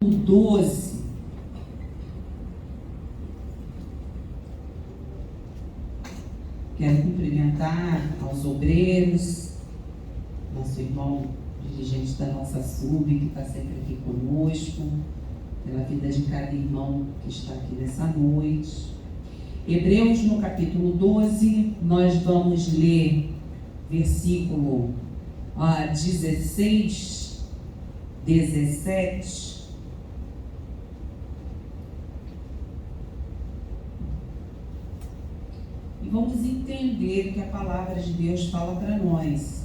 12. Quero cumprimentar aos obreiros, nosso irmão dirigente da nossa SUB, que está sempre aqui conosco, pela vida de cada irmão que está aqui nessa noite. Hebreus, no capítulo 12, nós vamos ler versículo 16, 17. E vamos entender o que a palavra de Deus fala para nós.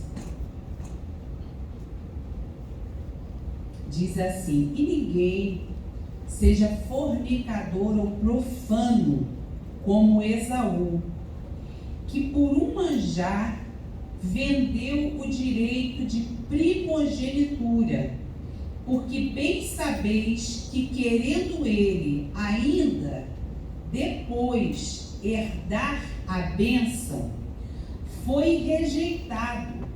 Diz assim: e ninguém seja fornicador ou profano como Esaú, que por um manjar vendeu o direito de primogenitura, porque bem sabeis que, querendo ele ainda depois herdar a bênção, foi rejeitado,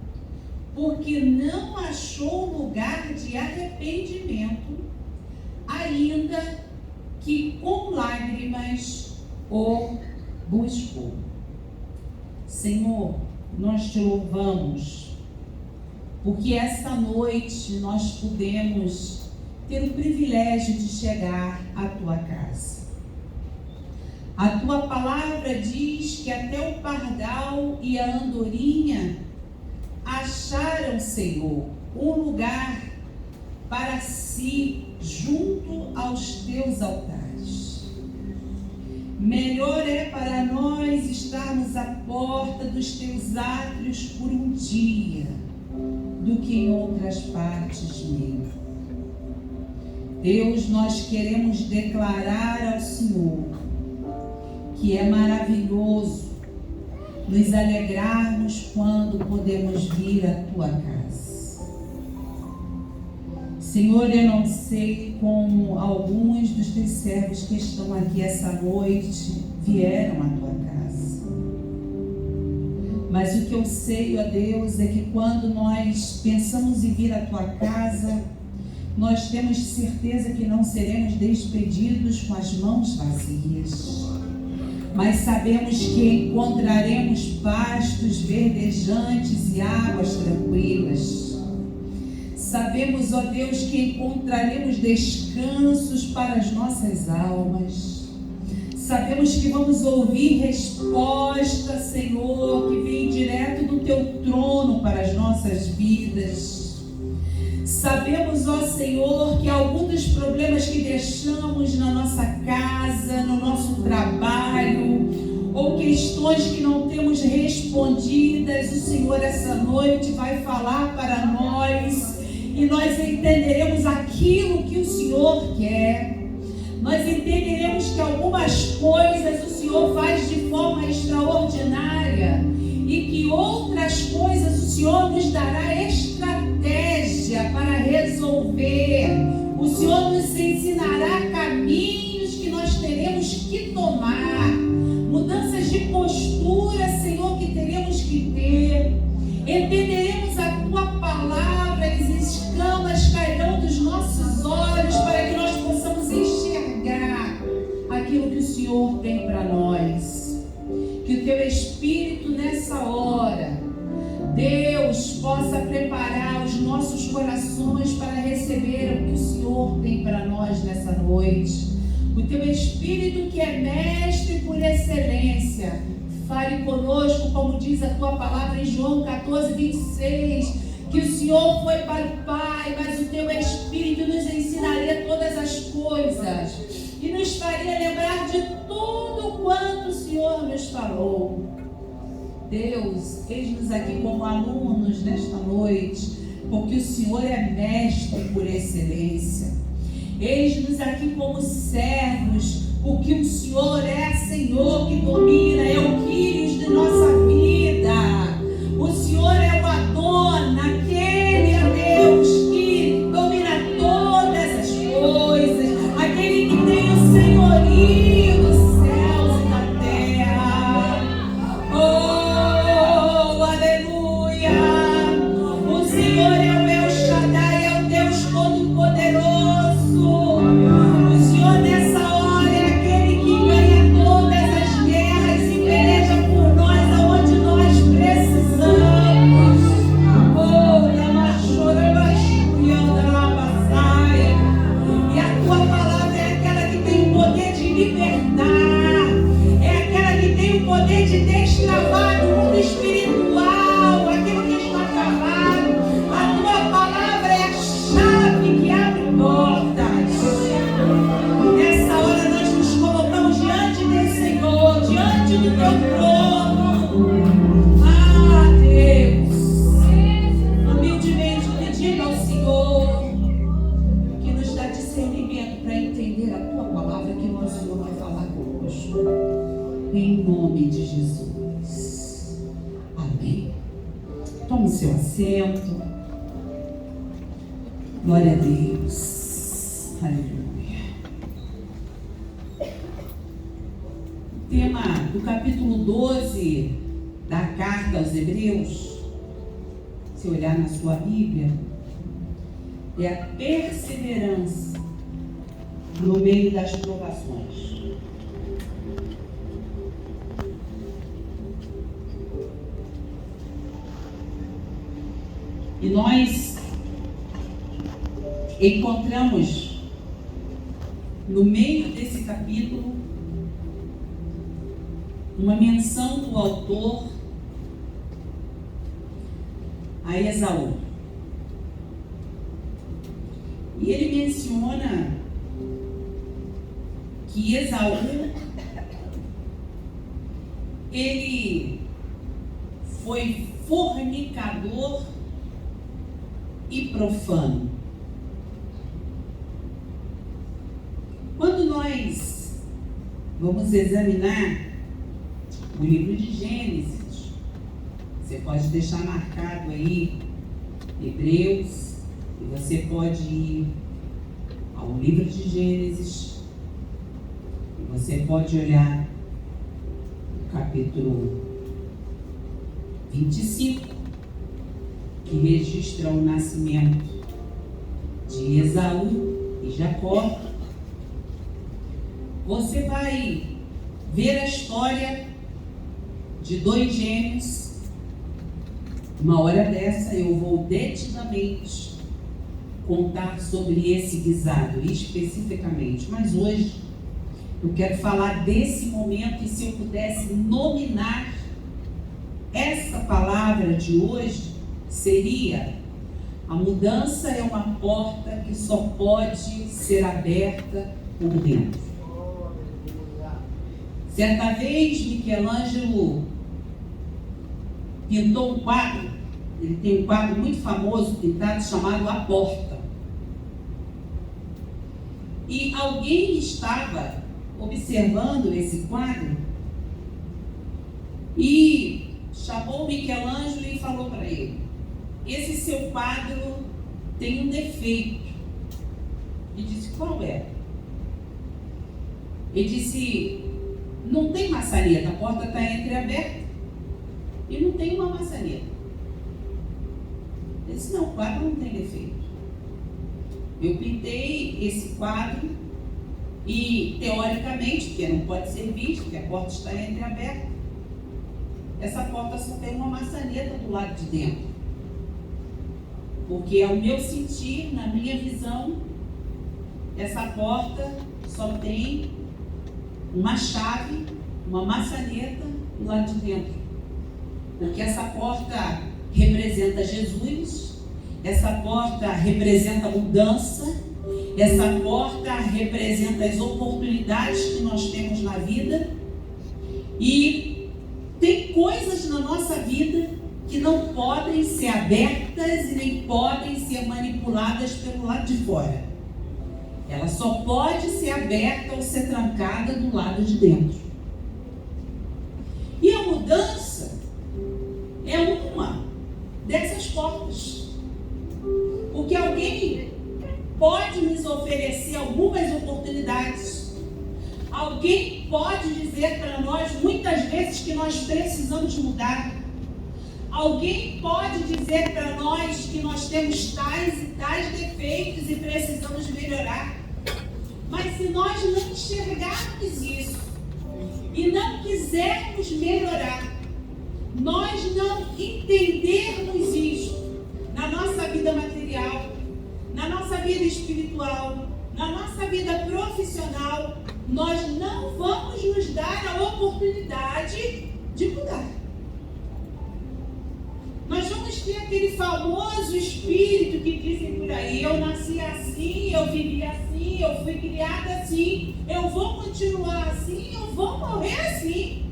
porque não achou lugar de arrependimento, ainda que com lágrimas o buscou. Senhor, nós te louvamos, porque esta noite nós pudemos ter o privilégio de chegar à tua casa. A tua palavra diz que até o pardal e a andorinha acharam, Senhor, um lugar para si junto aos teus altares. Melhor é para nós estarmos à porta dos teus átrios por um dia do que em outras partes mesmo. Deus, nós queremos declarar ao Senhor que é maravilhoso nos alegrarmos quando podemos vir à tua casa. Senhor, eu não sei como alguns dos teus servos que estão aqui essa noite vieram à tua casa. Mas o que eu sei, ó Deus, é que quando nós pensamos em vir à tua casa, nós temos certeza que não seremos despedidos com as mãos vazias. Mas sabemos que encontraremos pastos verdejantes e águas tranquilas. Sabemos, ó Deus, que encontraremos descansos para as nossas almas. Sabemos que vamos ouvir resposta, Senhor, que vem direto do teu trono para as nossas vidas. Sabemos, ó Senhor, que alguns dos problemas que deixamos na nossa casa, no nosso trabalho, ou questões que não temos respondidas, o Senhor essa noite vai falar para nós e nós entenderemos aquilo que o Senhor quer. Nós entenderemos que algumas coisas o Senhor faz de forma extraordinária e que outras coisas o Senhor nos dará estratégia para resolver. O Senhor nos ensinará caminhos que nós teremos que tomar, mudanças de postura, Senhor, que teremos que ter. Entenderemos a tua palavra e as escamas cairão dos nossos olhos para que nós possamos enxergar aquilo que o Senhor tem para nós. Que o teu Espírito nessa hora, Deus, possa preparar os nossos corações para receber o que o Senhor tem para nós nessa noite. O teu Espírito, que é mestre por excelência, fale conosco, como diz a tua palavra em João 14, 26, que o Senhor foi para o Pai, mas o teu Espírito nos ensinaria todas as coisas e nos faria lembrar de tudo quanto o Senhor nos falou. Deus, eis-nos aqui como alunos nesta noite, porque o Senhor é mestre por excelência. Eis-nos aqui como servos, porque o Senhor é Senhor que domina, é o Quírios de nossa vida. O Senhor é o Adon, aquele, ó Deus, que domina todas as coisas, aquele que tem o senhorio dos céus e da terra. Oh, aleluia! O Senhor é o El Shaddai, é o Deus Todo-Poderoso. em nome de Jesus. Amém. Tome seu assento. Glória a Deus. Aleluia. O tema do capítulo 12 da carta aos Hebreus, se olhar na sua Bíblia, é a perseverança no meio das provações. E nós encontramos no meio desse capítulo uma menção do autor a Esaú. E ele menciona que Esaú, ele foi fornicador e profano. Quando nós vamos examinar o livro de Gênesis, você pode deixar marcado aí Hebreus, e você pode ir ao livro de Gênesis, e você pode olhar o capítulo 25, que registra o nascimento de Esaú e Jacó. Você vai ver a história de dois gêmeos. Uma hora dessa eu vou detidamente contar sobre esse guisado especificamente, mas hoje eu quero falar desse momento, e se eu pudesse nominar essa palavra de hoje, seria: a mudança é uma porta que só pode ser aberta por dentro. Certa vez, Michelangelo pintou um quadro. Ele tem um quadro muito famoso pintado chamado A Porta. E alguém estava observando esse quadro e chamou Michelangelo e falou para ele: esse seu quadro tem um defeito. E disse: qual é? Ele disse: não tem maçaneta, a porta está entreaberta e não tem uma maçaneta. Ele disse: não, o quadro não tem defeito. Eu pintei esse quadro e, teoricamente, porque não pode ser visto, porque a porta está entreaberta, essa porta só tem uma maçaneta do lado de dentro. Porque, ao meu sentir, na minha visão, essa porta só tem uma chave, uma maçaneta do lado de dentro. Porque essa porta representa Jesus, essa porta representa mudança, essa porta representa as oportunidades que nós temos na vida. E tem coisas na nossa vida que não podem ser abertas e nem podem ser manipuladas pelo lado de fora. Ela só pode ser aberta ou ser trancada do lado de dentro. E a mudança é uma dessas portas. Porque alguém pode nos oferecer algumas oportunidades. Alguém pode dizer para nós muitas vezes que nós precisamos mudar. Alguém pode dizer para nós que nós temos tais e tais defeitos e precisamos melhorar. Mas se nós não enxergarmos isso e não quisermos melhorar, nós não entendermos isso na nossa vida material, na nossa vida espiritual, na nossa vida profissional, nós não vamos nos dar a oportunidade de mudar. Nós vamos ter aquele famoso espírito que dizem por aí: eu nasci assim, eu vivi assim, eu fui criada assim, eu vou continuar assim, eu vou morrer assim.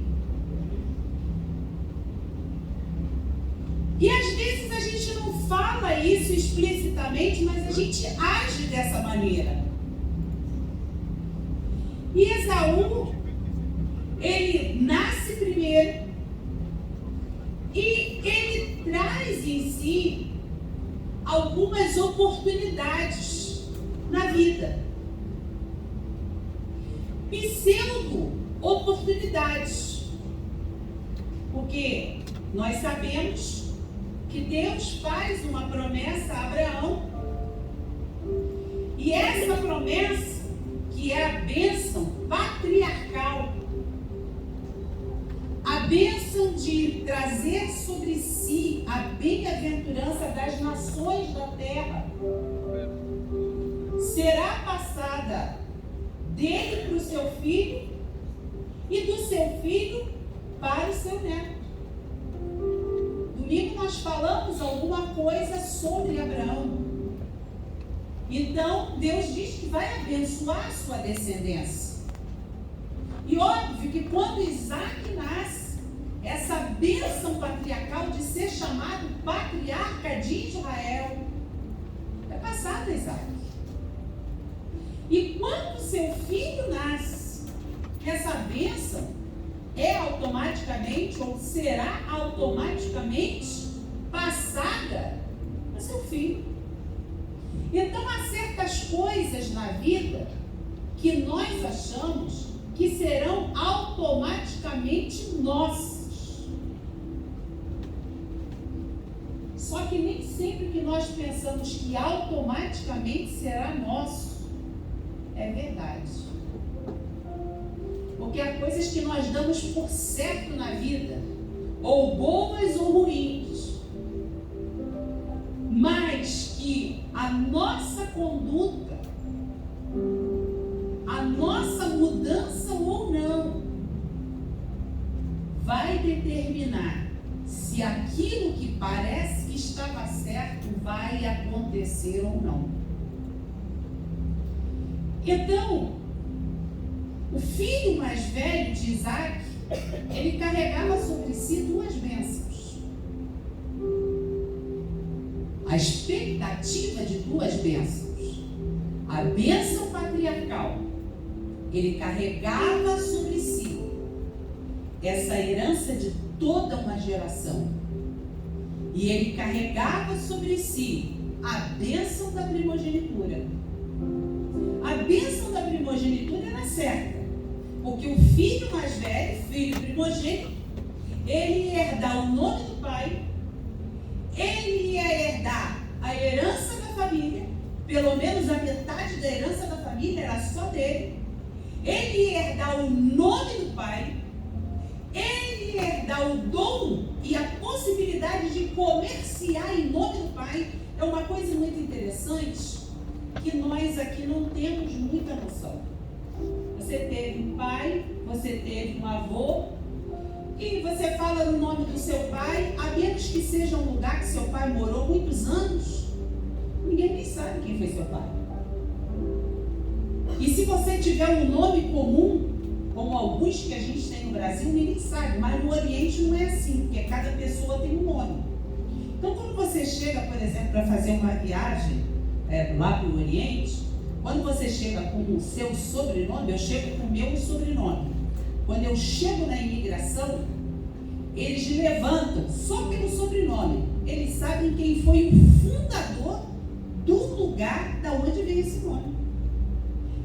E às vezes a gente não fala isso explicitamente, mas a gente age dessa maneira. E Esaú, ele nasce primeiro e ele traz em si algumas oportunidades na vida. Pseudo-oportunidades. Porque nós sabemos que Deus faz uma promessa a Abraão. E essa promessa, que é a bênção patriarcal, a bênção de trazer sobre si a bem-aventurança das nações da terra, será passada dele para o seu filho e do seu filho para o seu neto. Domingo nós falamos alguma coisa sobre Abraão. Então, Deus diz que vai abençoar a sua descendência. E óbvio que quando Isaac nasce, essa bênção patriarcal de ser chamado patriarca de Israel é passada a Isaac. E quando seu filho nasce, essa bênção é automaticamente, ou será automaticamente passada para seu filho. Então há certas coisas na vida que nós achamos que serão automaticamente nossas. Só que nem sempre que nós pensamos que automaticamente será nosso, é verdade. Porque há coisas que nós damos por certo na vida, ou boas ou ruins, mas que a nossa conduta, a nossa mudança ou não, vai determinar se aquilo que parece que estava certo vai acontecer ou não. Então, o filho mais velho de Isaac, ele carregava sobre si duas bênçãos. A expectativa de duas bênçãos. A bênção patriarcal. Ele carregava sobre si essa herança de toda uma geração. E ele carregava sobre si a bênção da primogenitura. A bênção da primogenitura era certa, porque o filho mais velho, filho primogênito, ele ia herdar o nome do pai, ele ia herdar a herança da família, pelo menos a metade da herança da família era só dele, ele ia herdar o nome do pai, ele ia herdar o dom e a possibilidade de comerciar em nome do pai. É uma coisa muito interessante que nós aqui não temos muita noção. Você teve um pai, você teve um avô, e você fala no nome do seu pai, a menos que seja um lugar que seu pai morou muitos anos, ninguém nem sabe quem foi seu pai. E se você tiver um nome comum, como alguns que a gente tem no Brasil, ninguém sabe, mas no Oriente não é assim, porque cada pessoa tem um nome. Então, quando você chega, por exemplo, para fazer uma viagem lá para o Oriente, quando você chega com o seu sobrenome, eu chego com o meu sobrenome. Quando eu chego na imigração, eles levantam só pelo sobrenome. Eles sabem quem foi o fundador do lugar da onde veio esse nome.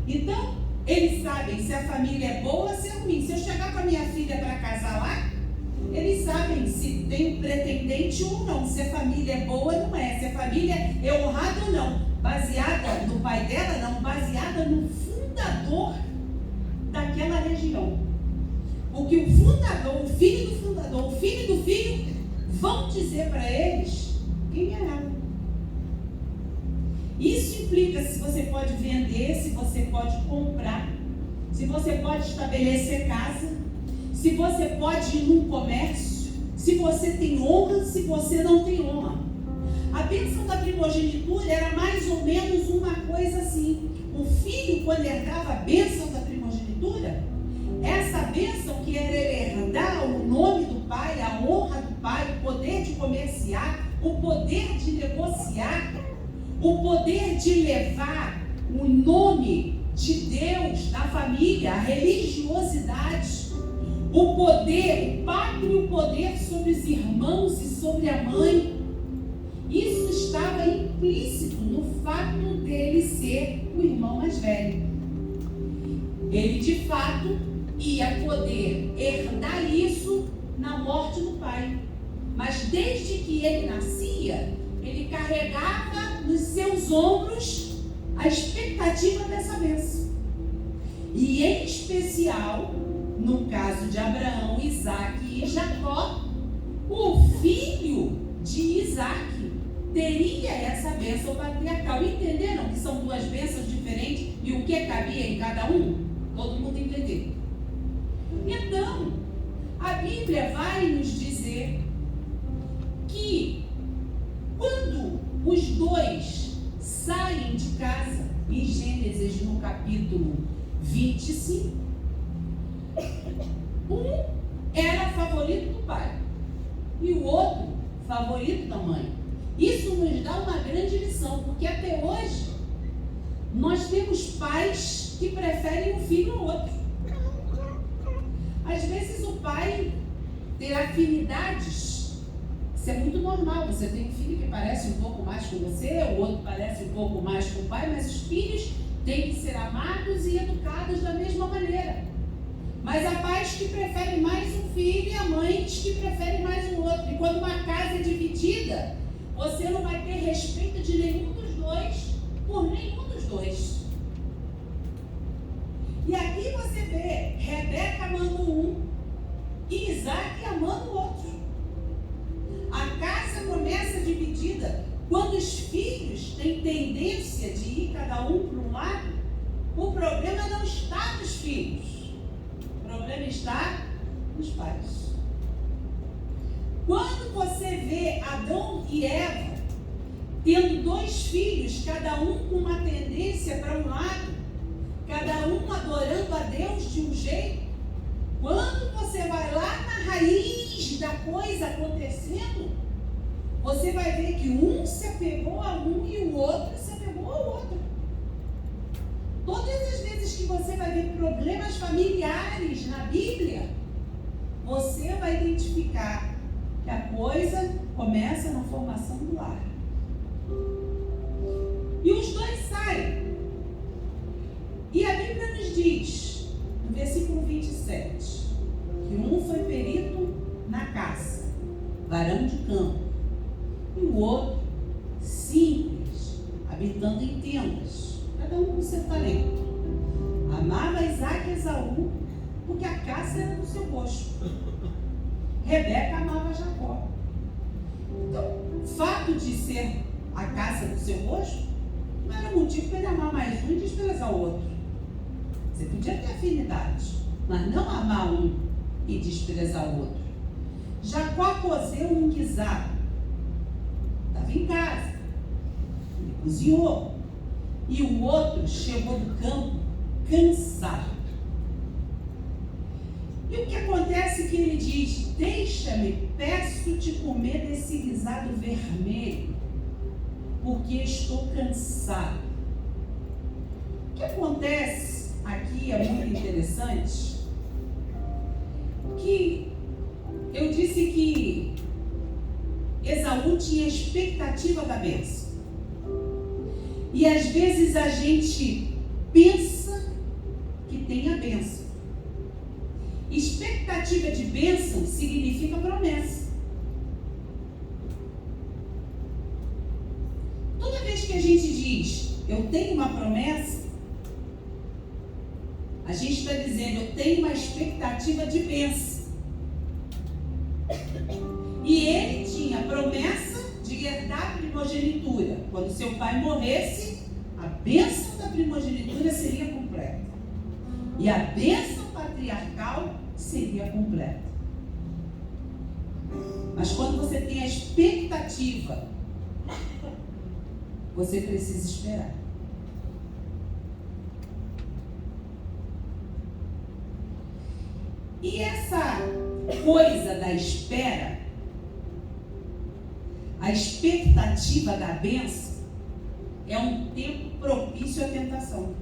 Então, eles sabem se a família é boa ou se é ruim. Se eu chegar com a minha filha para casar lá, eles sabem se tem um pretendente ou não, se a família é boa ou não é, se a família é honrada ou não. Baseada no pai dela, não, baseada no fundador daquela região. Porque o fundador, o filho do fundador, o filho do filho, vão dizer para eles quem é ela. Isso implica se você pode vender, se você pode comprar, se você pode estabelecer casa, se você pode ir num comércio, se você tem honra, se você não tem honra. A bênção da primogenitura era mais ou menos uma coisa assim. O filho, quando herdava a bênção da primogenitura, essa bênção que era herdar o nome do pai, a honra do pai, o poder de comerciar, o poder de negociar, o poder de levar o nome de Deus na família, a religiosidade, o poder, o pátrio poder sobre os irmãos e sobre a mãe. Isso estava implícito no fato dele ser o irmão mais velho. Ele, de fato, ia poder herdar isso na morte do pai. Mas desde que ele nascia, ele carregava nos seus ombros a expectativa dessa bênção. E em especial, no caso de Abraão, Isaque e Jacó, o filho de Isaque teria essa bênção patriarcal. Entenderam que são duas bênçãos diferentes e o que cabia em cada um? Todo mundo entendeu. Então, a Bíblia vai nos dizer que quando os dois saem de casa, em Gênesis no capítulo 25, um era favorito do pai e o outro favorito da mãe. Isso nos dá uma grande lição, porque até hoje nós temos pais que preferem um filho ao outro. Às vezes o pai ter afinidades, isso é muito normal. Você tem um filho que parece um pouco mais com você, o outro parece um pouco mais com o pai, mas os filhos têm que ser amados e educados da mesma maneira. Mas há pais que preferem mais um filho e há mães que preferem mais um outro. E quando uma casa é dividida, você não vai ter respeito de nenhum dos dois por nenhum dos dois. E aqui você vê Rebeca amando um e Isaque amando o outro. A casa começa dividida quando os filhos têm tendência de ir cada um para um lado. O problema não está nos filhos, o problema está nos pais. Quando você vê Adão e Eva tendo dois filhos, cada um com uma tendência para um lado, cada um adorando a Deus de um jeito, quando você vai lá na raiz da coisa acontecendo, você vai ver que um se apegou a um e o outro se apegou ao outro. Todas as vezes que você vai ver problemas familiares na Bíblia, você vai identificar que a coisa começa na formação do lar. E os dois saem. E a Bíblia nos diz, no versículo 27, que um foi perito na caça, varão de campo, e o outro simples, habitando em tendas, cada um com seu talento. Amava Isaque e Esaú, porque a caça era do seu gosto. Rebeca amava Jacó. Então, o fato de ser a caça do seu gosto não era motivo para ele amar mais um e desprezar o outro. Você podia ter afinidade, mas não amar um e desprezar o outro. Jacó cozeu um guisado. Estava em casa. Ele cozinhou. E o outro chegou do campo cansado. E o que acontece é que ele diz: deixa-me, peço-te comer desse guisado vermelho, porque estou cansado. O que acontece aqui é muito interessante, que eu disse que Esaú tinha expectativa da bênção. E às vezes a gente pensa que tem a bênção. Expectativa de bênção significa promessa. Toda vez que a gente diz, eu tenho uma promessa, a gente está dizendo, eu tenho uma expectativa de bênção. E ele tinha a promessa de herdar a primogenitura. Quando seu pai morresse, a bênção da primogenitura seria completa. E a bênção patriarcal seria completa. Mas quando você tem a expectativa, você precisa esperar. E essa coisa da espera, a expectativa da bênção, é um tempo propício à tentação.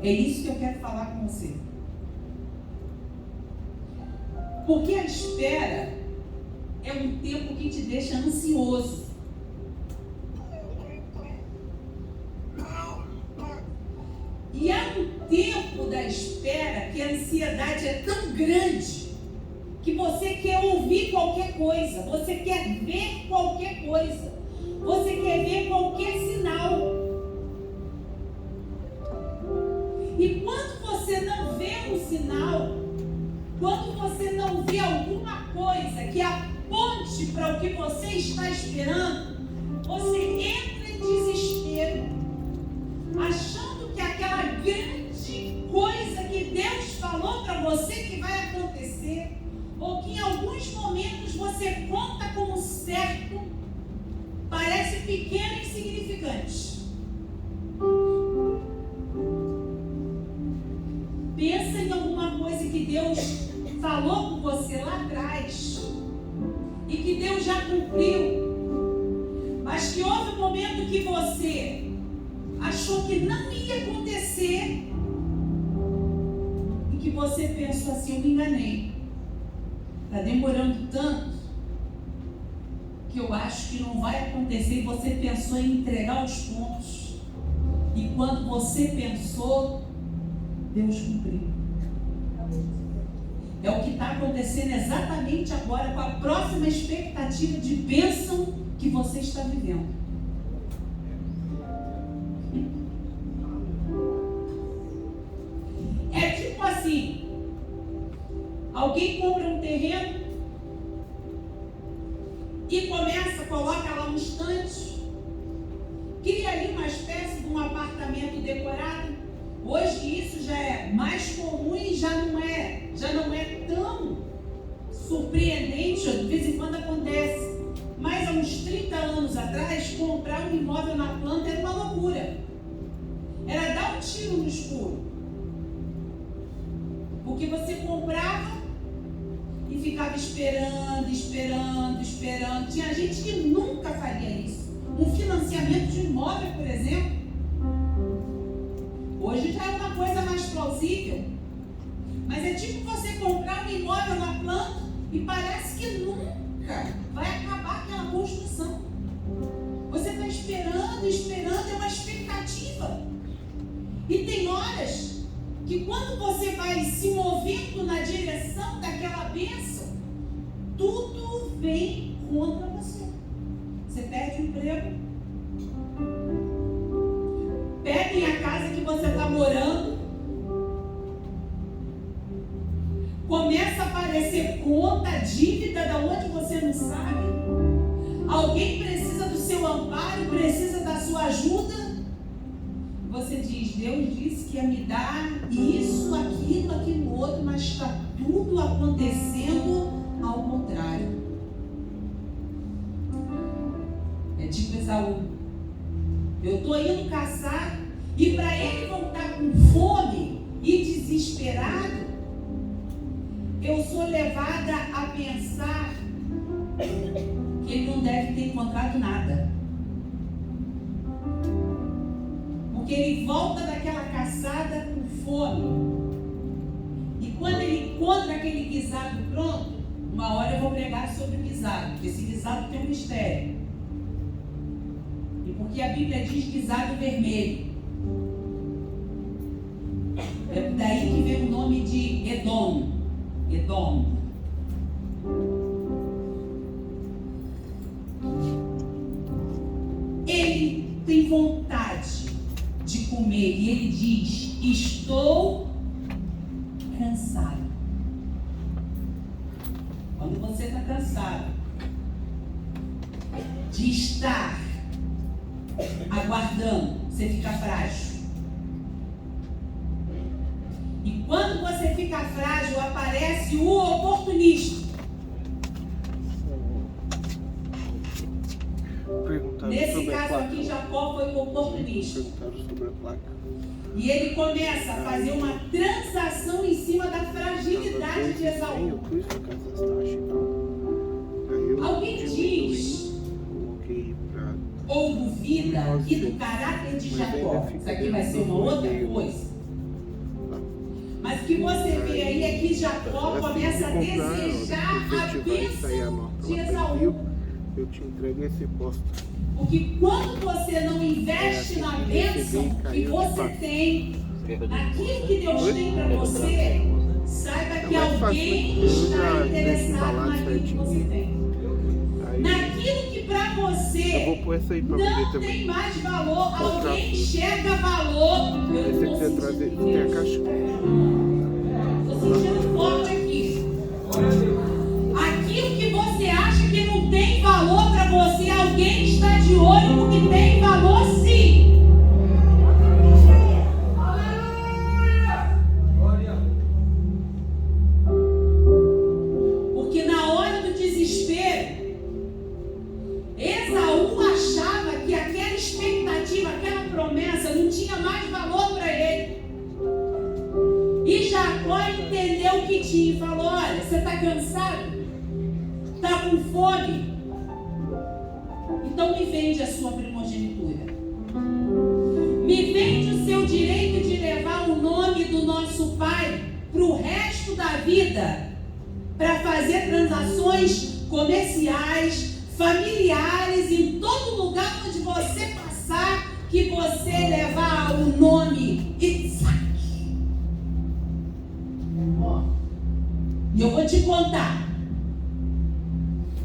É isso que eu quero falar com você. Porque a espera é um tempo que te deixa ansioso. E há um tempo da espera que a ansiedade é tão grande que você quer ouvir qualquer coisa, você quer ver qualquer coisa, você quer ver qualquer sinal. E quando você não vê um sinal, quando você não vê alguma coisa que aponte para o que você está esperando, você entra em desespero, achando que aquela grande coisa que Deus falou para você que vai acontecer, ou que em alguns momentos você conta como certo, parece pequeno e insignificante. Pensa em alguma coisa que Deus falou com você lá atrás e que Deus já cumpriu, mas que houve um momento que você achou que não ia acontecer e que você pensou assim: eu me enganei, está demorando tanto que eu acho que não vai acontecer, e você pensou em entregar os pontos, e quando você pensou, Deus cumpriu. É o que está acontecendo exatamente agora com a próxima expectativa de bênção que você está vivendo. É tipo assim: alguém compra um terreno e coloca lá um estante, cria ali uma espécie de um apartamento decorado. Hoje isso já é mais comum e já não é tão surpreendente, de vez em quando acontece. Mas há uns 30 anos atrás, comprar um imóvel na planta era uma loucura. Era dar um tiro no escuro. Porque você comprava e ficava esperando. Tinha gente que nunca faria isso. Um financiamento de imóvel, por exemplo, hoje já é uma coisa mais plausível. Mas é tipo você comprar um imóvel na planta e parece que nunca vai acabar aquela construção. Você está esperando, é uma expectativa. E tem horas que quando você vai se movendo na direção daquela bênção, tudo vem contra você. Você perde o emprego, pedem a casa que você está morando, começa a aparecer conta, dívida da onde você não sabe, alguém precisa do seu amparo, precisa da sua ajuda. Você diz: Deus disse que ia me dar isso, aquilo outro, mas está tudo acontecendo ao contrário. É tipo Esaú: eu estou indo caçar, e para ele voltar com fome e desesperado, eu sou levada a pensar que ele não deve ter encontrado nada. Porque ele volta daquela caçada com fome. E quando ele encontra aquele guisado pronto, uma hora eu vou pregar sobre o guisado, porque esse guisado tem um mistério. E porque a Bíblia diz guisado vermelho. É daí que vem o nome de Edom. Ele tem vontade de comer e ele diz: estou cansado. Quando você está cansado de estar aguardando, você fica frágil. E quando você fica frágil, aparece o oportunista. Nesse caso aqui, Jacó foi o oportunista. Perguntaram sobre a placa. E ele começa a fazer uma transação em cima da fragilidade de Esaú. Alguém diz ou duvida aqui do caráter de Jacó. Isso aqui vai ser uma outra coisa. Mas que você vê aí ele aqui, Jacó, começa a desejar a bênção de Esaú. Eu te entrego esse posto. Porque quando você não investe na bênção que você tem, naquilo que Deus tem para você, saiba que alguém está interessado naquilo que você tem. Naquilo que para você não tem mais valor, alguém enxerga valor. Eu não estou sentindo forte aqui. Aquilo que você acha que não tem valor para você, alguém está de olho porque tem valor sim. Porque na hora do desespero, Esaú achava que aquela expectativa, aquela promessa não tinha mais valor para ele. E Jacó entendeu o que tinha e falou: olha, você está cansado? Está com fome? Então me vende a sua primogenitura. Me vende o seu direito de levar o nome do nosso pai para o resto da vida, para fazer transações comerciais, familiares, em todo lugar onde você passar, que você levar o nome Isaac. E eu vou te contar.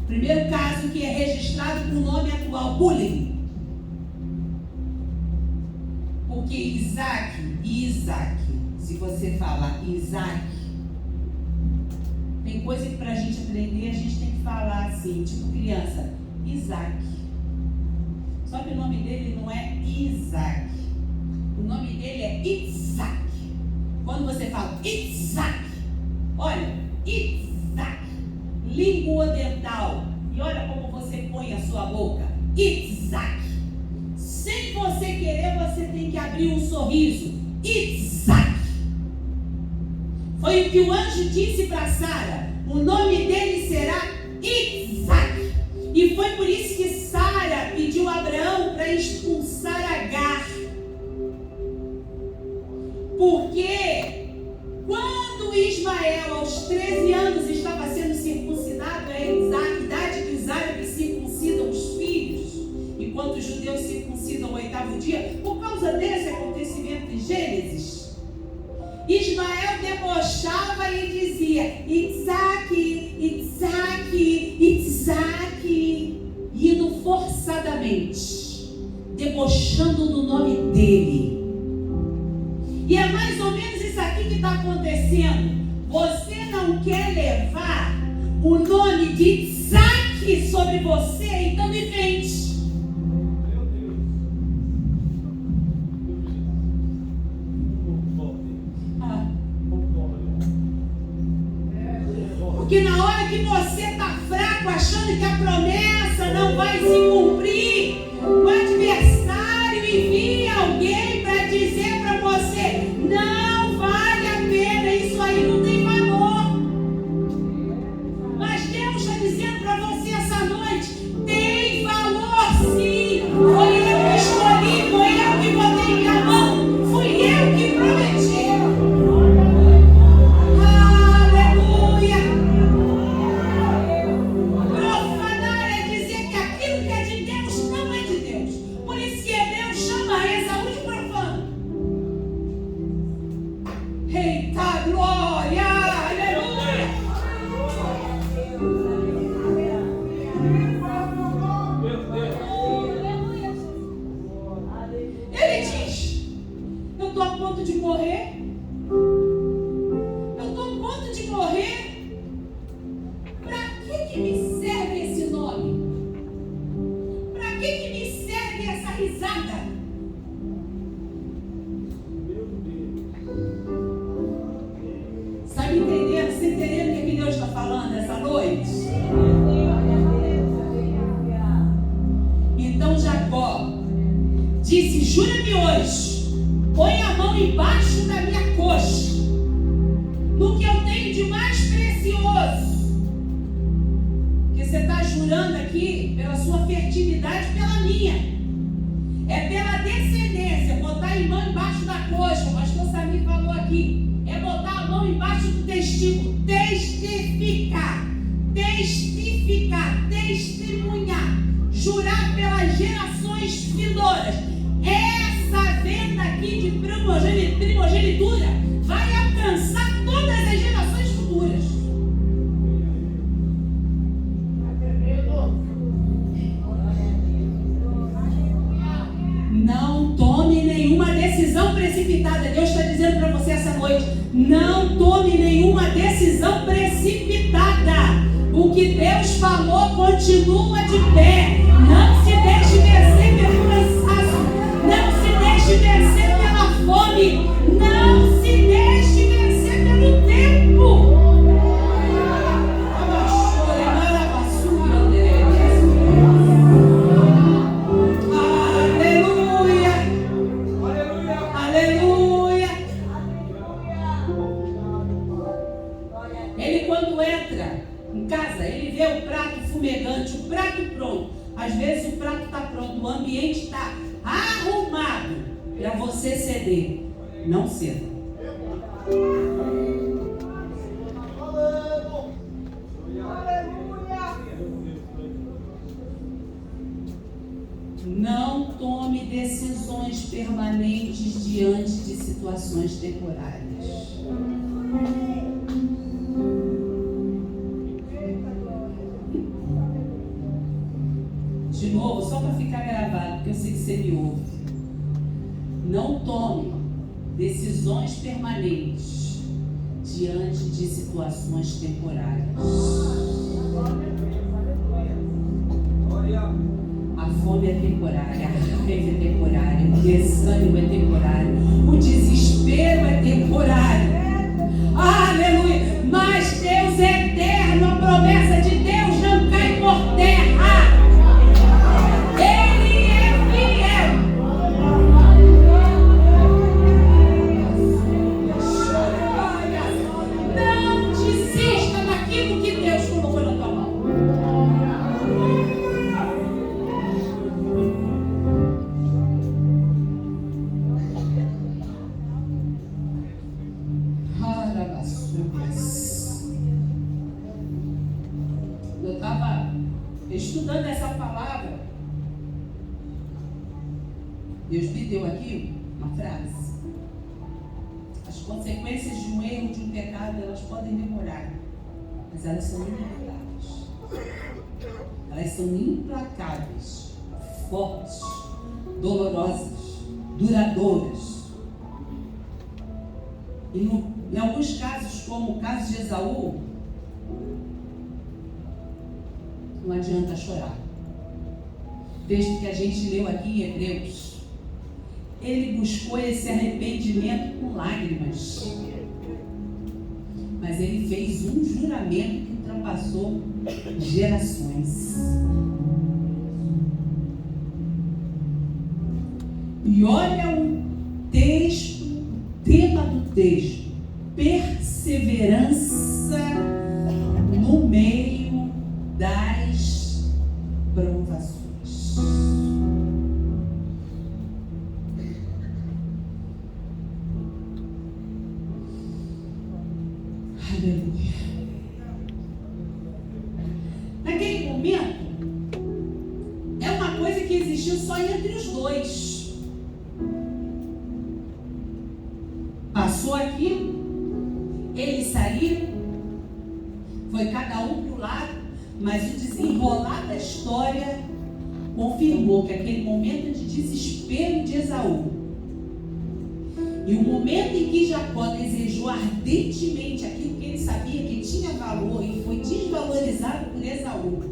Primeiro caso que é registrado com o nome atual, bullying. Porque Isaac e Isaac, se você falar Isaac, tem coisa que para a gente aprender, a gente tem que falar assim, tipo criança, Isaac. Só que o nome dele não é Isaac. O nome dele é Isaac. Quando você fala Isaac, olha, Isaac, língua dental. E olha como você põe a sua boca. Isaac. Sem você querer, você tem que abrir um sorriso. Isaac. Foi o que o anjo disse para Sara. O nome dele será Isaac. E foi por isso que Sara pediu a Abraão para expulsar Agar. Porque quando Ismael, aos 13 anos, estava sendo circuncidado, a idade dos árabes circuncidam os filhos, enquanto os judeus circuncidam o 8º dia, por causa desse acontecimento em Gênesis, Ismael debochava e dizia: Isaac, Isaac, Isaac, indo forçadamente, debochando do nome dele. E é mais ou menos isso aqui que está acontecendo. Você não quer levar o nome de Isaac sobre você, então me vende. Porque na hora que você está fraco, achando que a promessa não vai se cumprir, o adversário envia alguém para dizer para você: não vale a pena, isso aí não tem valor. Mas Deus está dizendo para você essa noite: tem valor sim. Foi eu que escolhi, foi eu que botei minha mão, fui eu que prometi. Aleluia. Profanar é dizer que aquilo que é de Deus não é de Deus. Por isso que Hebreus chama Esaú de profano. Eita glória, aleluia. Ele diz: eu estou a ponto de morrer. Eu estou a ponto de morrer. Para que me serve esse nome? Para que me serve essa risada? Está me entendendo? Você entendendo o que Deus está falando essa noite? Então Jacó disse: jura-me hoje, põe a mão embaixo da minha coxa, no que eu tenho de mais precioso. Porque você está jurando aqui pela sua fertilidade, pela minha. É pela descendência. Botar a mão embaixo da coxa, o pastor Samir falou aqui, é botar a mão embaixo do testículo. Testificar, testemunhar, jurar pelas gerações vindouras. Essa venda aqui de primogenitura vai alcançar todas as gerações futuras. Não tome nenhuma decisão precipitada. Deus está dizendo para você essa noite: não tome nenhuma decisão precipitada. O que Deus falou continua de pé. Não se deixe vencer pelo cansaço. Não se deixe vencer pela fome. Não se deixe vencer pelo tempo. Fumegante, o prato pronto. Às vezes o prato está pronto, o ambiente está arrumado para você ceder. Não ceda. Não tome decisões permanentes diante de situações temporárias. De novo, só para ficar gravado, porque eu sei que você me ouve. Não tome decisões permanentes diante de situações temporárias. A fome é temporária, a raiva é temporária, o desânimo é temporário, o desespero é temporário. Aleluia! Mas Deus é eterno, a promessa de Deus não cai por terra. Eu estava estudando essa palavra. Deus me deu aqui uma frase. As consequências de um erro, de um pecado, elas podem demorar, mas elas são inevitáveis. Elas são implacáveis, fortes, dolorosas, duradouras. E em alguns casos, como o caso de Esaú, não adianta chorar. O texto que a gente leu aqui em Hebreus, ele buscou esse arrependimento com lágrimas, mas ele fez um juramento que ultrapassou gerações. E olha o texto, o tema do texto: perseverança no meio das provações. Aleluia. Naquele momento, é uma coisa que existiu só entre os dois. Passou aquilo, eles saíram, foi cada um para o lado, mas o desenrolar da história confirmou que aquele momento de desespero de Esaú e o momento em que Jacó desejou ardentemente aquilo que ele sabia que tinha valor e foi desvalorizado por Esaú,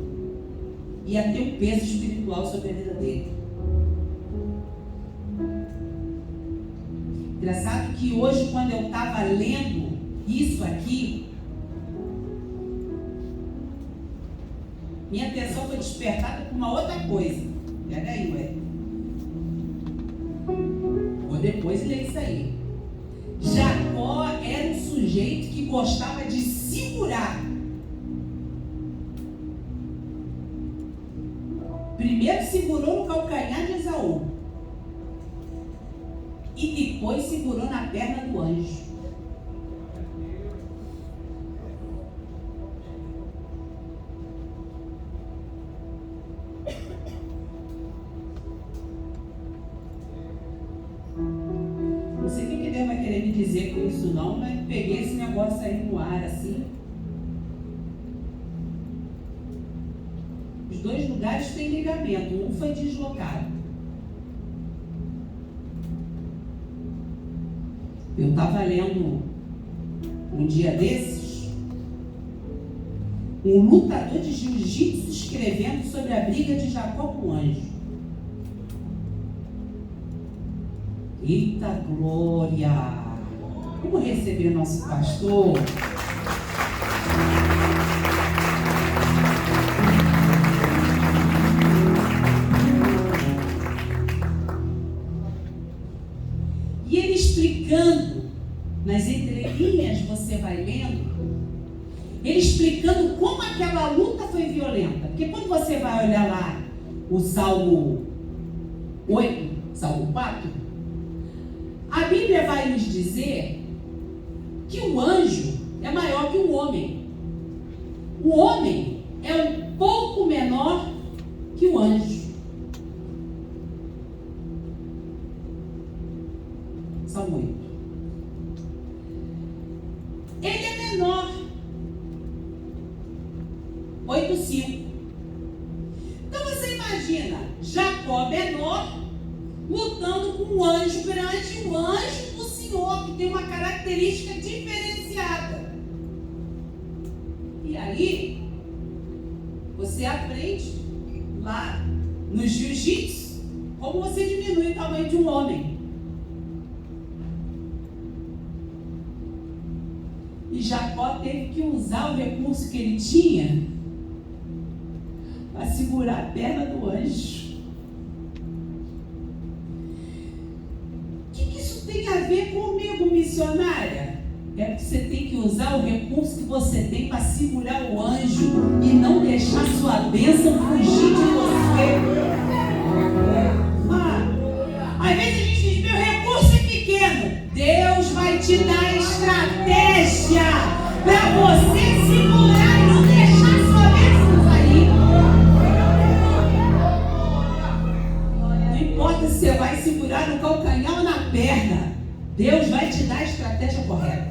ia ter um peso espiritual sobre a vida dele. Engraçado que hoje, quando eu estava lendo isso aqui, minha atenção foi despertada por uma outra coisa. Pega aí, ué. Vou depois ler isso aí. Jacó era um sujeito que gostava de segurar. Primeiro segurou no calcanhar de Esaú e depois segurou na perna do anjo. sei por isso não, mas peguei esse negócio aí no ar assim. Os dois lugares têm ligamento, um foi deslocado. Eu estava lendo um dia desses, um lutador de jiu-jitsu escrevendo sobre a briga de Jacó com o anjo. Eita glória! Vamos receber nosso pastor. E ele explicando, nas entrelinhas você vai lendo, ele explicando como aquela luta foi violenta. Porque quando você vai olhar lá o Salmo 8, Salmo 4, a Bíblia vai nos dizer que o anjo é maior que o homem. O homem é um pouco menor que o anjo. Salmo 8. Ele é menor. 8,5. Então você imagina Jacó menor lutando com um anjo grande, um anjo do Senhor, que tem uma característica diferenciada. E aí, você aprende lá no jiu-jitsu como você diminui o tamanho de um homem. E Jacó teve que usar o recurso que ele tinha para segurar a perna do anjo. Tem a ver comigo, missionária? É que você tem que usar o recurso que você tem para segurar o anjo e não deixar sua bênção fugir de você. Às vezes a gente diz, meu recurso é pequeno. Deus vai te dar estratégia para você segurar e não deixar sua bênção sair. Não importa se você vai segurar no calcanhar ou na perna, Deus vai te dar a estratégia correta.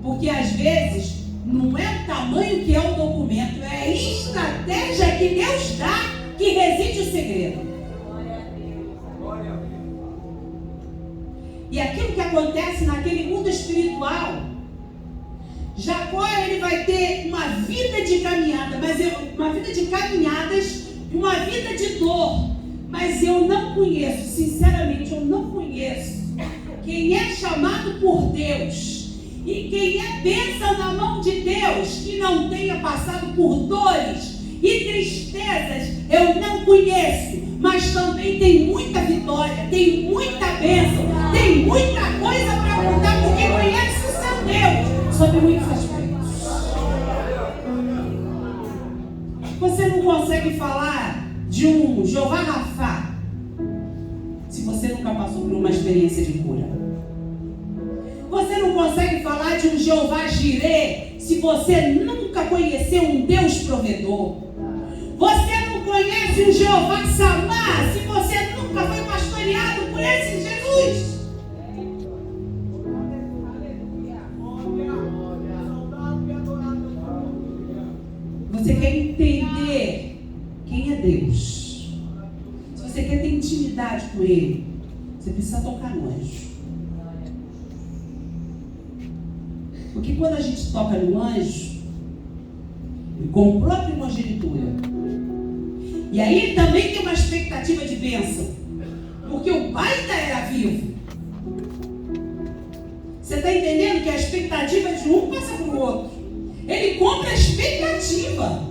Porque às vezes não é o tamanho que é o documento, é a estratégia que Deus dá que reside o segredo. E aquilo que acontece naquele mundo espiritual, Jacó ele vai ter uma vida de caminhada, uma vida de caminhadas e uma vida de dor. Mas eu não conheço, sinceramente, eu não conheço quem é chamado por Deus e quem é bênção na mão de Deus que não tenha passado por dores e tristezas. Eu não conheço, mas também tem muita vitória, tem muita bênção, tem muita coisa para contar, porque conhece o seu Deus sobre muitos aspectos. Você não consegue falar de um Jeová Rafá se você nunca passou por uma experiência de cura. Você não consegue falar de um Jeová Jirê se você nunca conheceu um Deus provedor. Você não conhece um Jeová Samá se você nunca foi pastoreado por esse Jesus. Você quer entender quem é Deus? Se você quer ter intimidade com Ele, você precisa tocar no anjo. Porque quando a gente toca no anjo, ele comprou a primogenitura. E aí ele também tem uma expectativa de bênção. Porque o pai ainda era vivo. Você está entendendo que a expectativa de um passa para o outro? Ele compra a expectativa.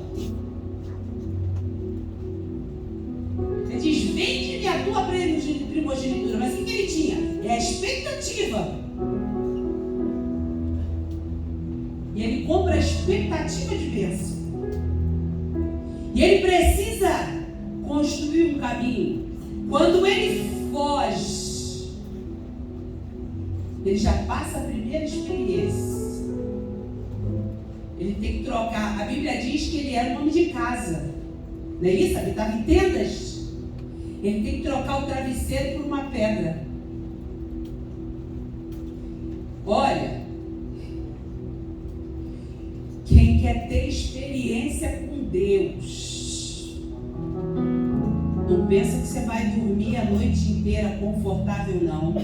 Ele diz, vende-me a tua primogenitura. Mas o que ele tinha? É a expectativa. E ele compra a expectativa de bênção. E ele precisa construir um caminho. Quando ele foge, ele já passa a primeira experiência. Ele tem que trocar. A Bíblia diz que ele era um homem de casa. Não é isso? Habitava em tendas. Ele tem que trocar o travesseiro por uma pedra. Olha, quem quer ter experiência com Deus, não pensa que você vai dormir a noite inteira confortável, não.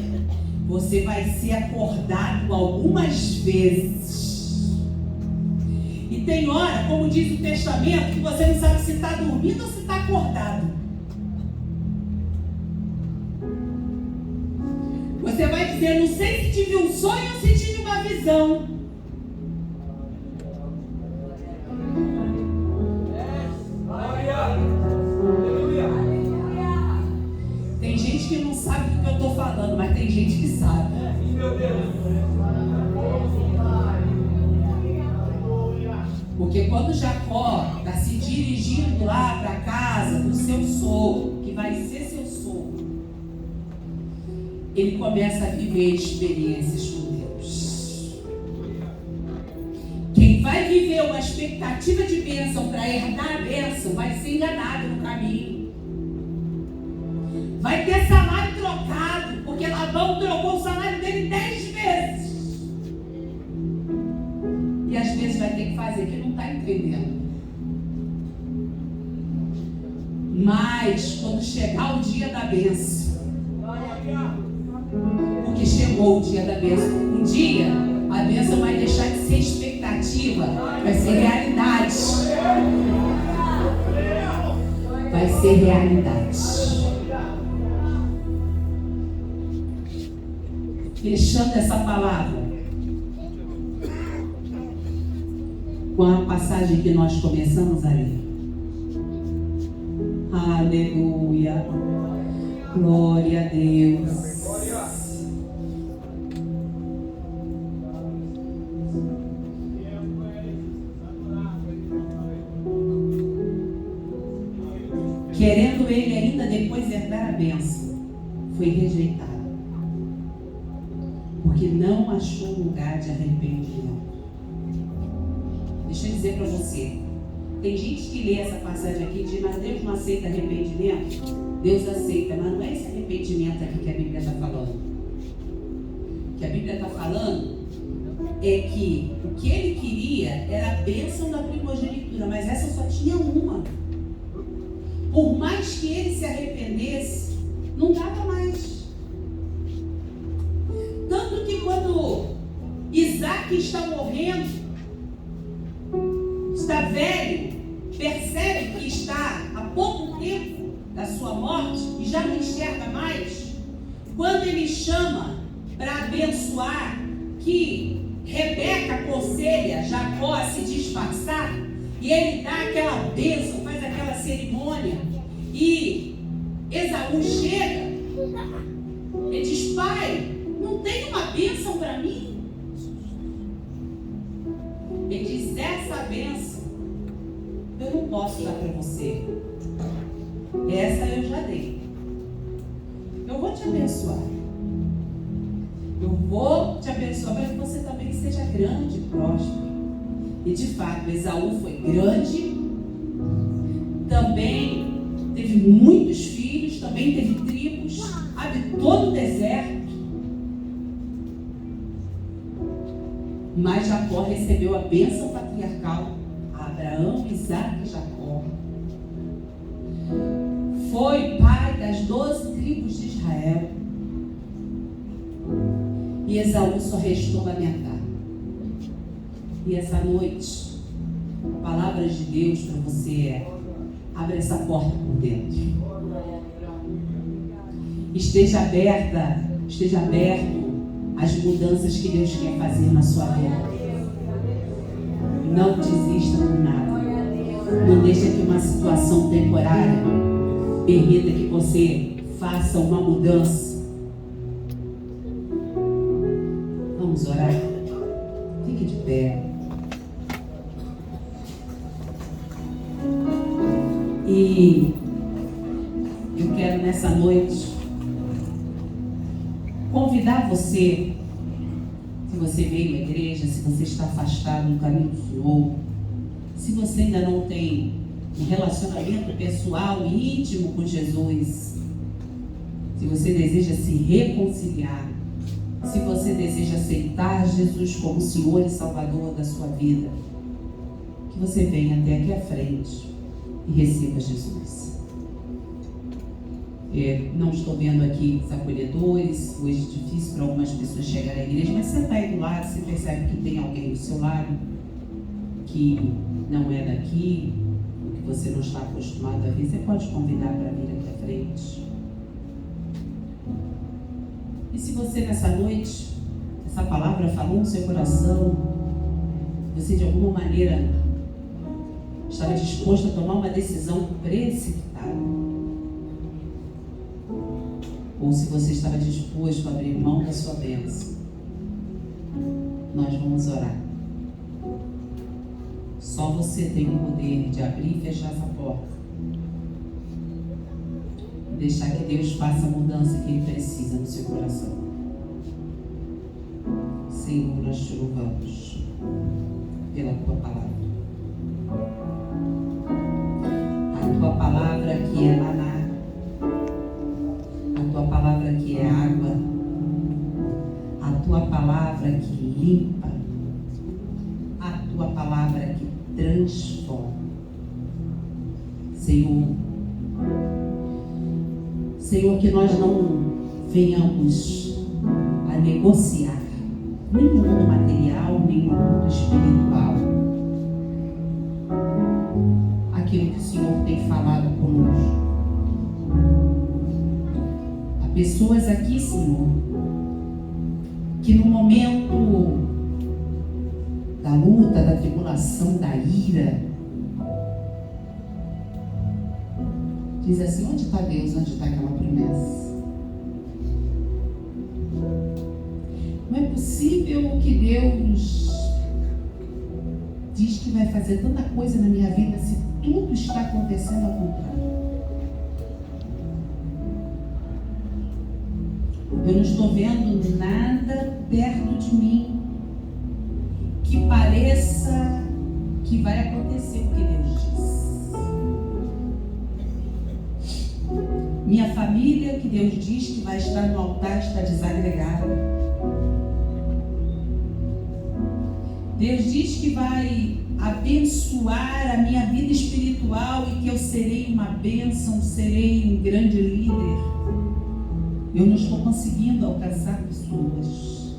Você vai ser acordado algumas vezes. E tem hora, como diz o Testamento, que você não sabe se está dormindo ou se está acordado. Você vai dizer, não sei se tive um sonho ou se tive uma visão. Tem gente que não sabe do que eu estou falando, mas tem gente que sabe. Porque quando Jacó está se dirigindo lá para a casa do seu sogro, que vai ser seu sogro, ele começa a viver experiências com Deus. Quem vai viver uma expectativa de bênção para herdar a bênção vai ser enganado no caminho. Vai ter salário trocado, porque Labão trocou o salário dele 10 vezes. E às vezes vai ter que fazer que não está entendendo. Mas quando chegar o dia da bênção, porque chegou o dia da bênção, um dia a bênção vai deixar de ser expectativa, vai ser realidade. Vai ser realidade. Fechando essa palavra com a passagem que nós começamos a ler. Aleluia. Glória a Deus. Querendo ele ainda depois herdar a bênção, foi rejeitado, porque não achou lugar de arrependimento. Deixa eu dizer para você, tem gente que lê essa passagem aqui e diz, mas Deus não aceita arrependimento? Deus aceita, mas não é esse arrependimento aqui que a Bíblia está falando. O que a Bíblia está falando é que o que ele queria era a bênção da primogenitura, mas essa só tinha uma. Por mais que ele se arrependesse, não dava mais. Tanto que quando Isaac está morrendo, está velho, percebe que está há pouco tempo da sua morte e já não enxerga mais, quando ele chama para abençoar, que Rebeca aconselha Jacó a se disfarçar, e ele dá aquela bênção, faz aquela cerimônia, e Esaú chega, ele diz, pai, não tem uma bênção para mim? Ele diz, essa bênção eu não posso dar para você, essa eu já dei. Eu vou te abençoar. Eu vou te abençoar para que você também seja grande e próspero. E de fato, Esaú foi grande, também teve muitos filhos, também teve tribos, habitou no deserto. Mas Jacó recebeu a bênção patriarcal, Abraão, Isaac e Jacó. Foi pai das 12 tribos de Israel. E Esaú só restou lamentar. E essa noite, a palavra de Deus para você é: abre essa porta por dentro. Esteja aberto às mudanças que Deus quer fazer na sua vida. Não desista por nada. Não deixe que uma situação temporária permita que você faça uma mudança. Vamos orar? Fique de pé. E eu quero nessa noite convidar você, se você veio à igreja, se você está afastado no caminho do Senhor, se você ainda não tem um relacionamento pessoal e íntimo com Jesus, se você deseja se reconciliar, Se você deseja aceitar Jesus como Senhor e Salvador da sua vida, que você venha até aqui à frente e receba Jesus. Não estou vendo aqui os acolhedores. Hoje é difícil para algumas pessoas chegarem à igreja, mas você está aí do lado, você percebe que tem alguém do seu lado que não é daqui, que você não está acostumado a ver, você pode convidar para vir aqui à frente. E se você nessa noite, essa palavra falou no seu coração, você de alguma maneira estava disposto a tomar uma decisão precipitada, ou se você estava disposto a abrir mão da sua bênção, nós vamos orar. Só você tem o poder de abrir e fechar essa porta e deixar que Deus faça a mudança que Ele precisa no seu coração. Senhor, nós te louvamos pela Tua palavra. A Tua palavra que é maná, a Tua palavra que é água, a Tua palavra que limpa, a Tua palavra que transforma. Senhor, que nós não venhamos a negociar nem no mundo material, nem no mundo espiritual aquilo que o Senhor tem falado conosco. Há pessoas aqui, Senhor, que no momento da luta, da tribulação, da ira, diz assim: onde está Deus? Onde está aquela promessa? Não é possível que Deus diz que vai fazer tanta coisa na minha vida se tudo está acontecendo ao contrário. Eu não estou vendo nada perto de mim que pareça que vai acontecer o que Deus diz. Minha família, que Deus diz que vai estar no altar, está desagregada. Deus diz que vai abençoar a minha vida espiritual e que eu serei uma bênção, serei um grande líder. Eu não estou conseguindo alcançar pessoas.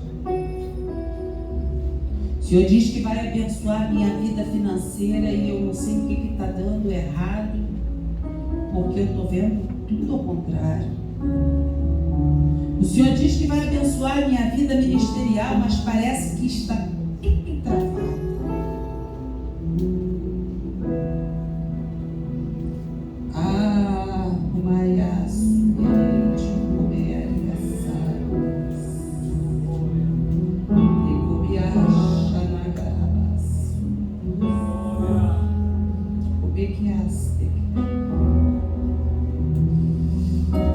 O Senhor diz que vai abençoar minha vida financeira e eu não sei o que está dando errado, porque eu estou vendo tudo ao contrário. O Senhor diz que vai abençoar minha vida ministerial, mas parece que está tudo travado.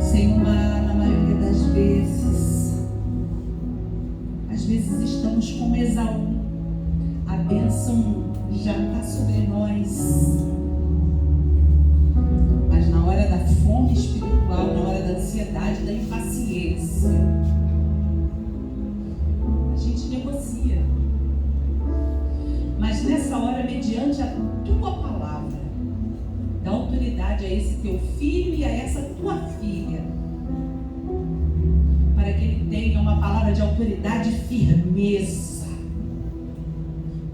Senhor, na maioria das vezes, às vezes estamos como Esaú, a bênção já está sobre nós, mas na hora da fome espiritual, na hora da ansiedade, da impaciência, a gente negocia. Mas nessa hora, mediante a tua palavra, dá autoridade a esse teu filho e a essa tua filha, para que ele tenha uma palavra de autoridade e firmeza,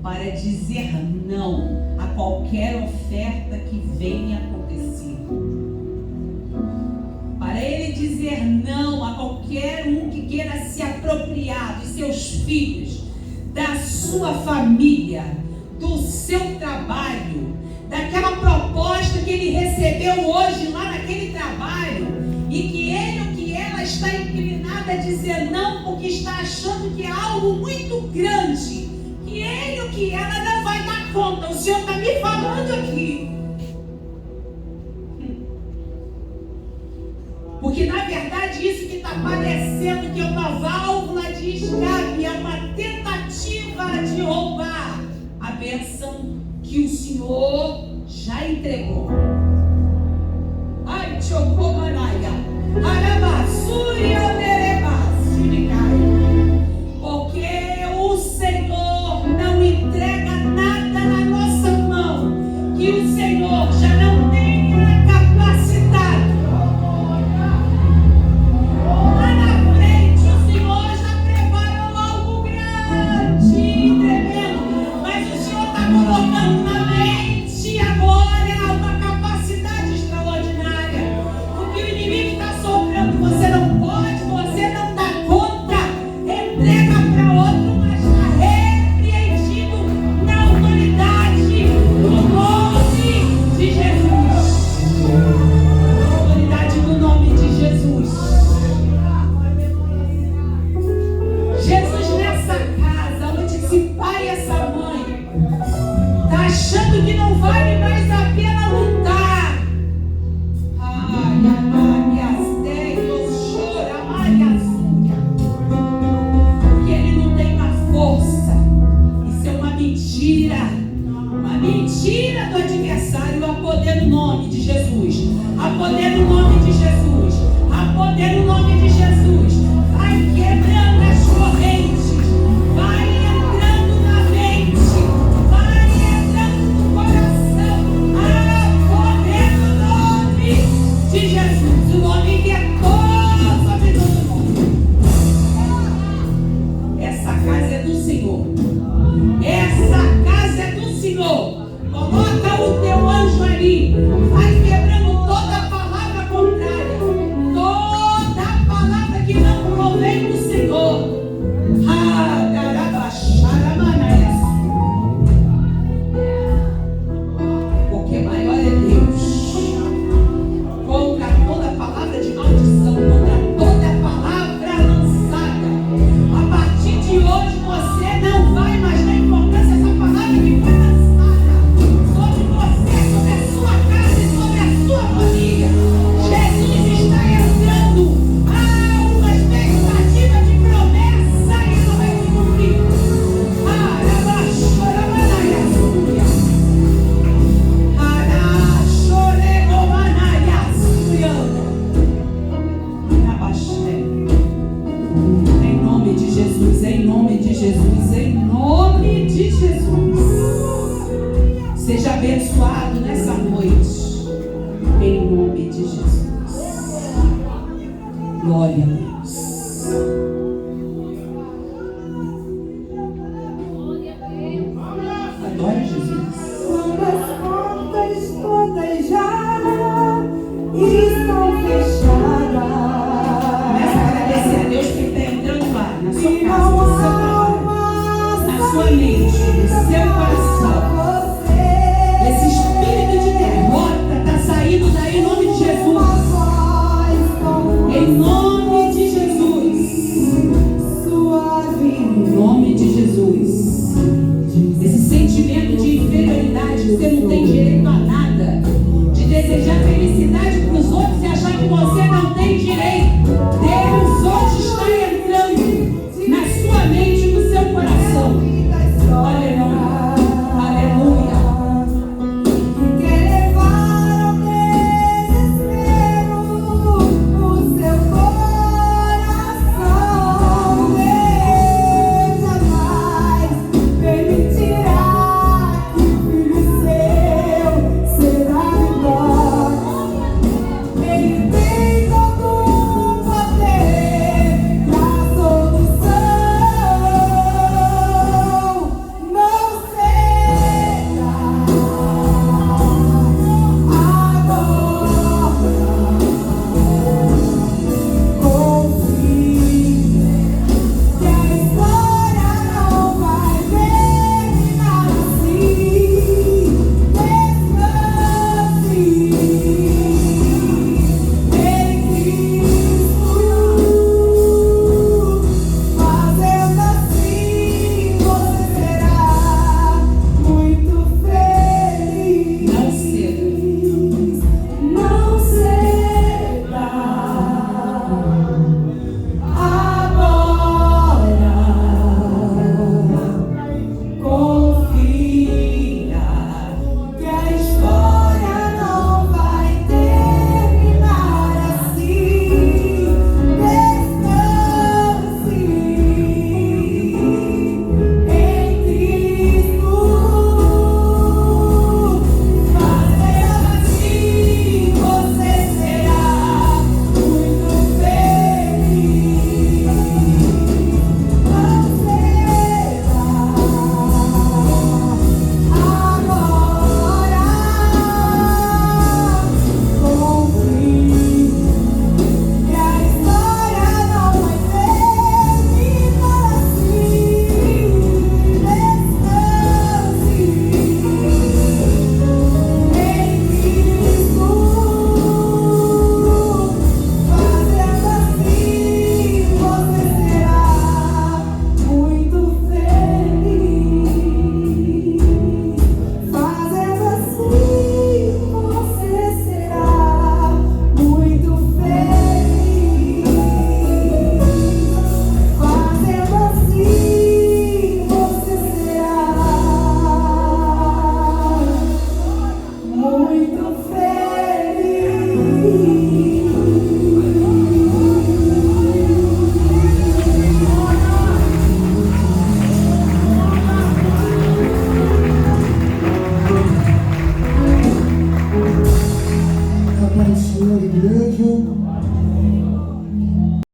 para dizer não a qualquer oferta que venha acontecer, para ele dizer não a qualquer um que queira se apropriar dos seus filhos, da sua família, do seu trabalho, daquela proposta que ele recebeu hoje lá naquele trabalho, e que ele ou que ela está inclinada a dizer não, porque está achando que é algo muito grande, que ele ou que ela não vai dar conta. O Senhor está me falando aqui, porque na verdade isso que está parecendo que é uma válvula de escape, é uma tentativa de roubar a bênção que o Senhor já entregou. Ai, Chocomanaya, Arabassuria, Nerebas, Surikai. you.